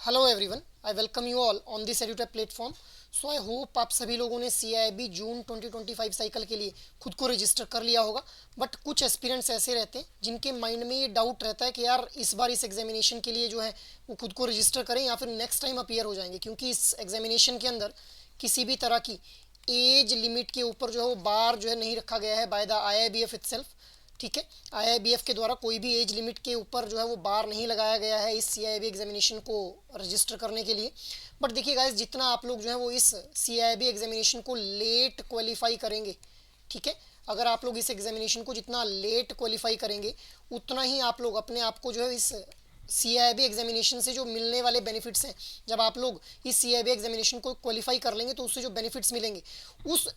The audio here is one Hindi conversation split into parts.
Hello everyone, I welcome you all on this edutech platform. So I hope आप सभी लोगों ने CIIB जून 2025 साइकिल के लिए खुद को रजिस्टर कर लिया होगा। बट कुछ एस्पिरेंट्स ऐसे रहते हैं जिनके माइंड में ये डाउट रहता है कि यार इस बार इस एग्जामिनेशन के लिए जो है वो खुद को रजिस्टर करें या फिर नेक्स्ट टाइम अपीयर हो जाएंगे, क्योंकि इस एग्जामिनेशन के अंदर किसी भी तरह की एज लिमिट के ऊपर जो है वो बार जो है नहीं रखा गया है बाय द IIBF इटसेल्फ। ठीक है, IIBF के द्वारा कोई भी एज लिमिट के ऊपर जो है वो बार नहीं लगाया गया है इस CIIB एग्जामिनेशन को रजिस्टर करने के लिए। बट देखिए गाइस, जितना आप लोग जो है वो इस CIIB एग्जामिनेशन को लेट क्वालिफाई करेंगे, ठीक है, अगर आप लोग इस एग्जामिनेशन को जितना लेट क्वालिफाई करेंगे उतना ही आप लोग अपने आप को जो है इस CIIB एग्जामिनेशन से जो मिलने वाले बेनिफिट्स हैं, जब आप लोग इस CIIB एग्जामिनेशन को क्वालिफाई कर लेंगे तो उससे जो बेनिफिट्स मिलेंगे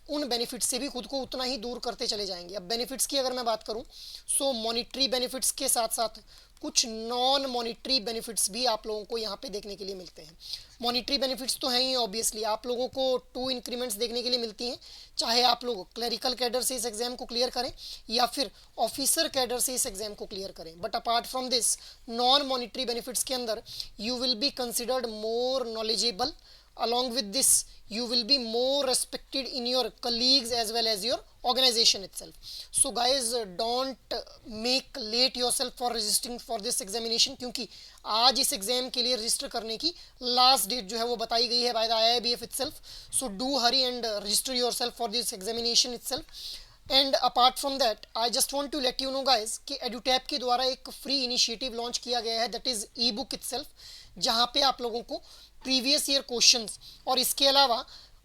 उन बेनिफिट्स से भी खुद को उतना ही दूर करते चले जाएंगे। अब बेनिफिट्स की अगर मैं बात करूं, सो मॉनिटरी बेनिफिट्स के साथ साथ कुछ नॉन मॉनिटरी बेनिफिट्स भी आप लोगों को यहाँ पे देखने के लिए मिलते हैं। मॉनिटरी बेनिफिट्स तो हैं ही, ऑब्वियसली आप लोगों को 2 इंक्रीमेंट्स देखने के लिए मिलती हैं, चाहे आप लोग क्लरिकल कैडर से इस एग्ज़ाम को क्लियर करें या फिर ऑफिसर कैडर से इस एग्ज़ाम को क्लियर करें। But apart from this non monetary benefits के अंदर you will be considered more knowledgeable, along with this you will be more respected in your colleagues as well as your organization itself. So guys, don't make late yourself for registering for this examination, क्योंकि आज इस एग्जाम के लिए रजिस्टर करने की लास्ट डेट जो है वो बताई गई है by the IIBF itself. So do hurry and register yourself for this examination itself. And apart from that I just want to let you know guys कि एडुटैप के द्वारा एक फ्री इनिशिएटिव लॉन्च किया गया है, that is E book itself, जहाँ पे आप लोगों को प्रीवियस ईयर क्वेश्चंस और इसके अलावा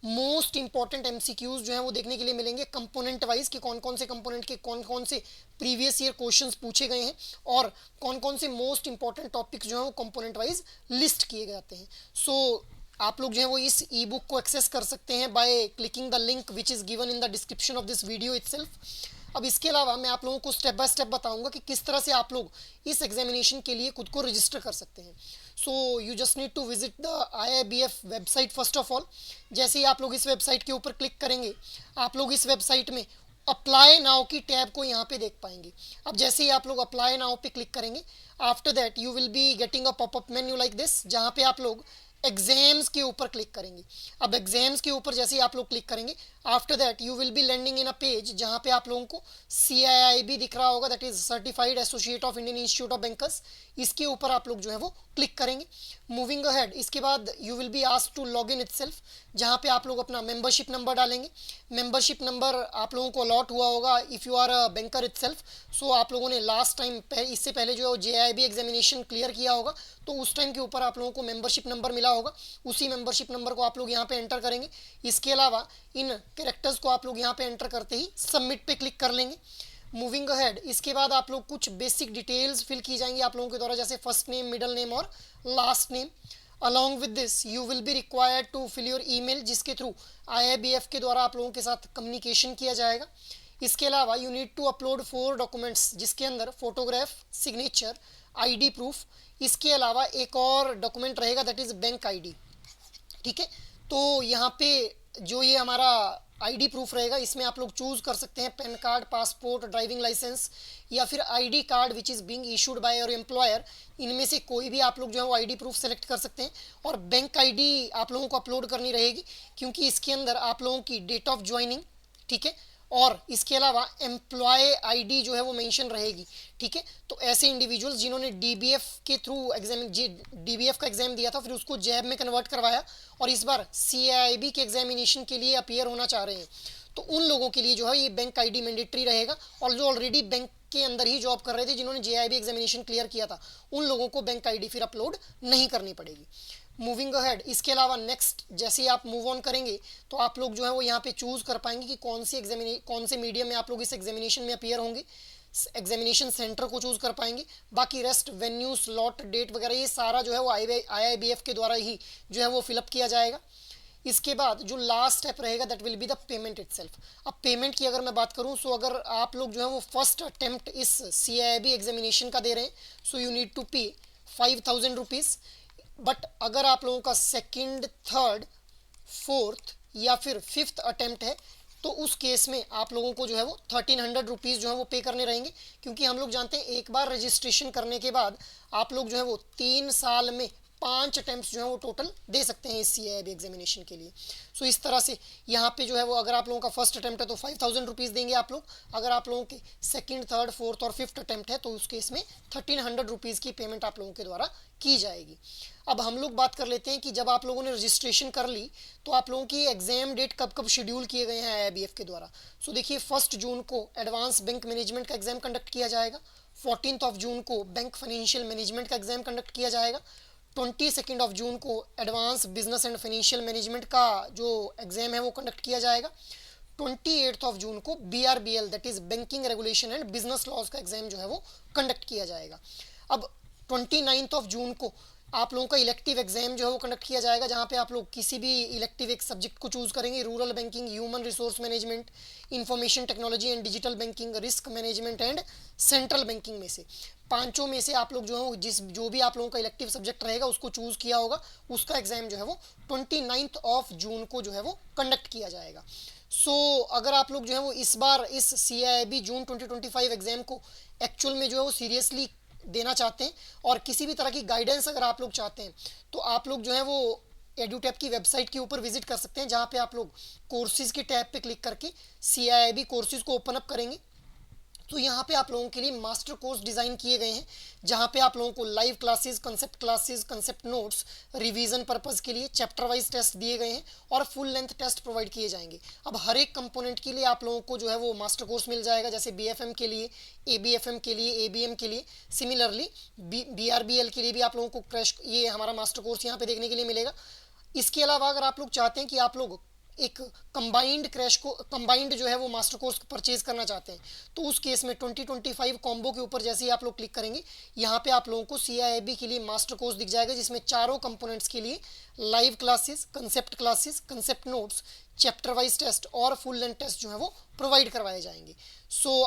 मोस्ट इंपॉर्टेंट MCQs जो हैं वो देखने के लिए मिलेंगे कंपोनेंट वाइज, कि कौन कौन से कंपोनेंट के कौन कौन से प्रीवियस ईयर क्वेश्चंस पूछे गए हैं और कौन कौन से मोस्ट इंपॉर्टेंट टॉपिक्स जो हैं वो कंपोनेंट वाइज लिस्ट किए जाते हैं। सो आप लोग जो है वो इस ई बुक को एक्सेस कर सकते हैं by clicking the link which is given in the description of this video itself. अब इसके अलावा मैं आप लोगों को स्टेप बाय स्टेप बताऊंगा कि किस तरह से आप लोग इस एग्जामिनेशन के लिए खुद को रजिस्टर कर सकते हैं। So you just need to visit the IIBF website first of all. जैसे ही आप लोग इस वेबसाइट के ऊपर क्लिक करेंगे, आप लोग इस वेबसाइट में अप्लाई नाउ की टैब को यहाँ पे देख पाएंगे। अब जैसे ही आप लोग अप्लाई नाउ पे क्लिक करेंगे, after that you will be getting a popup menu like this, जहाँ पे आप लोग एग्जाम्स के ऊपर क्लिक करेंगे। अब एग्जाम्स के ऊपर जैसे ही आप लोग क्लिक करेंगे, after that you will be landing in a page जहाँ पे आप लोगों को CIIB दिख रहा होगा, that is certified associate of Indian Institute of Bankers. इसके ऊपर आप लोग जो है वो क्लिक करेंगे। मूविंग अहेड, इसके बाद you will be asked to log in itself, जहाँ पे आप लोग अपना मेंबरशिप नंबर डालेंगे। मेंबरशिप नंबर आप लोगों को अलॉट हुआ होगा if you are a banker itself. So आप लोगों ने लास्ट टाइम इससे पहले जो है JIB एग्जामिनेशन क्लियर किया होगा, तो उस टाइम के ऊपर आप लोगों को मेंबरशिप नंबर मिला होगा, उसी मेंबरशिप नंबर को आप लोग यहाँ पे एंटर करेंगे। इसके अलावा इन कैरेक्टर्स को आप लोग यहाँ पे एंटर करते ही सबमिट पे क्लिक कर लेंगे। मूविंग अहेड, इसके बाद आप लोग कुछ बेसिक डिटेल्स फिल की जाएंगी आप लोगों के द्वारा, जैसे फर्स्ट नेम, मिडल नेम और last name. Along with this you will be required to fill your email, जिसके थ्रू IIBF के द्वारा आप लोगों के साथ कम्युनिकेशन किया जाएगा। इसके अलावा you need to upload 4 documents, जिसके अंदर फोटोग्राफ, सिग्नेचर, ID प्रूफ, इसके अलावा एक और डॉक्यूमेंट रहेगा दैट इज़ बैंक ID। ठीक है, तो यहाँ पे जो ये हमारा ID प्रूफ रहेगा, इसमें आप लोग चूज़ कर सकते हैं PAN card, passport, driving licence या फिर ID card which is being issued by your employer. इनमें से कोई भी आप लोग जो है वो ID प्रूफ सेलेक्ट कर सकते हैं। और बैंक ID आप लोगों को अपलोड करनी रहेगी, क्योंकि इसके अंदर आप लोगों की डेट ऑफ ज्वाइनिंग, ठीक है, और इसके अलावा एम्प्लॉय ID जो है वो मेंशन रहेगी। ठीक है, तो ऐसे इंडिविजुअल्स जिन्होंने DBF के थ्रू DBF का एग्जाम दिया था, फिर उसको जैब में कन्वर्ट करवाया और इस बार CIIB के एग्जामिनेशन के लिए अपीयर होना चाह रहे हैं, तो उन लोगों के लिए जो है ये बैंक ID मैंडेटरी रहेगा। और जो ऑलरेडी बैंक के अंदर ही जॉब कर रहे थे, जिन्होंने JIB एग्जामिनेशन क्लियर किया था, उन लोगों को बैंक ID फिर अपलोड नहीं करनी पड़ेगी। मूविंग अहेड, इसके अलावा नेक्स्ट जैसे ही आप मूव ऑन करेंगे तो आप लोग जो है वो यहाँ पे चूज़ कर पाएंगे कि कौन से मीडियम में आप लोग इस एग्जामिनेशन में अपीयर होंगे। एग्जामिनेशन सेंटर को चूज़ कर पाएंगे। बाकी रेस्ट वेन्यू, स्लॉट, डेट वगैरह ये सारा जो है वो IIBF के द्वारा ही जो है वो फिलअप किया जाएगा। इसके बाद जो लास्ट स्टेप रहेगा that will be the payment itself. अब पेमेंट की अगर मैं बात करूं, सो अगर आप लोग जो है वो फर्स्ट अटेम्प्ट इस CIIB एग्जामिनेशन का दे रहे हैं, सो यू नीड टू पे 5000 रुपीज़। बट अगर आप लोगों का सेकंड, थर्ड, फोर्थ या फिर फिफ्थ अटेम्प्ट है, तो उस केस में आप लोगों को जो है वो 1300 रुपीज़ जो है वो पे करने रहेंगे, क्योंकि हम लोग जानते हैं एक बार रजिस्ट्रेशन करने के बाद आप लोग जो है वो 3 साल में 5 अटेम्प्ट जो है वो टोटल दे सकते हैं इस CIIB एग्जामिनेशन के लिए। सो इस तरह से यहाँ पे जो है वो अगर आप लोगों का फर्स्ट अटेम्प्ट है तो 5000 रुपीज़ देंगे आप लोग, अगर आप लोगों के सेकंड, थर्ड, फोर्थ और फिफ्थ अटेम्प्ट है तो उस केस में 1300 रुपीज़ की पेमेंट आप लोगों के द्वारा की जाएगी। अब हम लोग बात कर लेते हैं कि जब आप लोगों ने रजिस्ट्रेशन कर ली तो आप लोगों की एग्जाम डेट कब कब शेड्यूल किए गए हैं IIBF के द्वारा। सो देखिए 1 जून को एडवांस बैंक मैनेजमेंट का एग्जाम कंडक्ट किया जाएगा, 14 जून को बैंक फाइनेंशियल मैनेजमेंट का एग्जाम कंडक्ट किया जाएगा, 22 जून को advance business and financial management का जो एग्जाम है वो कंडक्ट किया जाएगा, 28 जून को BRBL that is banking regulation and business laws का एग्जाम जो है वो कंडक्ट किया जाएगा। अब 29 जून को आप लोगों का इलेक्टिव एग्जाम जो है वो कंडक्ट किया जाएगा, जहाँ पे आप लोग किसी भी इलेक्टिव एक सब्जेक्ट को चूज करेंगे, rural banking, human resource management, information technology and digital banking, risk management and central banking में से पांचों में से आप लोग जो है जो भी आप लोगों का इलेक्टिव सब्जेक्ट रहेगा उसको चूज किया होगा, उसका एग्जाम जो है वो 29 जून को जो है वो कंडक्ट किया जाएगा। अगर आप लोग जो है वो इस बार इस CIIB जून 2025 एग्जाम को एक्चुअल में जो है वो सीरियसली देना चाहते हैं और किसी भी तरह की गाइडेंस अगर आप लोग चाहते हैं तो आप लोग जो है वो एडुटैप की वेबसाइट के ऊपर विजिट कर सकते हैं, जहाँ पे आप लोग कोर्सेज के टैब पे क्लिक करके CIIB कोर्सेज को ओपन अप करेंगे तो यहाँ पे आप लोगों के लिए मास्टर कोर्स डिज़ाइन किए गए हैं, जहाँ पे आप लोगों को live classes, concept notes, revision purpose के लिए चैप्टर वाइज टेस्ट दिए गए हैं और फुल लेंथ टेस्ट प्रोवाइड किए जाएंगे। अब हर एक कंपोनेंट के लिए आप लोगों को जो है वो मास्टर कोर्स मिल जाएगा, जैसे BFM के लिए, ABFM के लिए, ABM के लिए, सिमिलरली BRBL के लिए भी आप लोगों को क्रैश ये हमारा मास्टर कोर्स यहाँ पे देखने के लिए मिलेगा। इसके अलावा अगर आप लोग चाहते हैं कि आप लोग एक कंबाइंड जो है वो मास्टर कोर्स परचेज करना चाहते हैं तो उस केस में 2025 कॉम्बो के ऊपर जैसे ही आप लोग क्लिक करेंगे यहाँ पे आप लोगों को CIIB के लिए मास्टर कोर्स दिख जाएगा, जिसमें चारों कंपोनेंट्स के लिए live classes, concept notes, chapter wise test और फुल लेंथ टेस्ट जो है वो प्रोवाइड करवाए जाएंगे।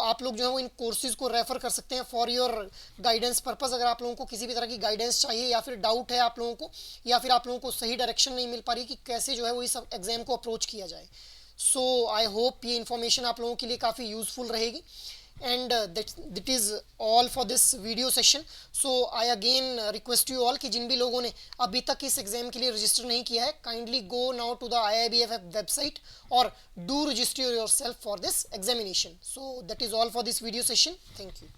आप लोग जो है वो इन कोर्सेज को रेफर कर सकते हैं फॉर योर गाइडेंस पर्पस। अगर आप लोगों को किसी भी तरह की गाइडेंस चाहिए या फिर डाउट है आप लोगों को या फिर आप लोगों को सही डायरेक्शन नहीं मिल पा रही कि कैसे जो है वो इस एग्जाम को अप्रोच किया जाए, आई होप ये इन्फॉर्मेशन आप लोगों के लिए काफ़ी यूजफुल रहेगी। And that is all for this video session. I again request you all कि जिन भी लोगों ने अभी तक इस एग्जाम के लिए रजिस्टर नहीं किया है, kindly go now to the IIBF website और do register yourself for this examination. That is all for this video session. Thank you.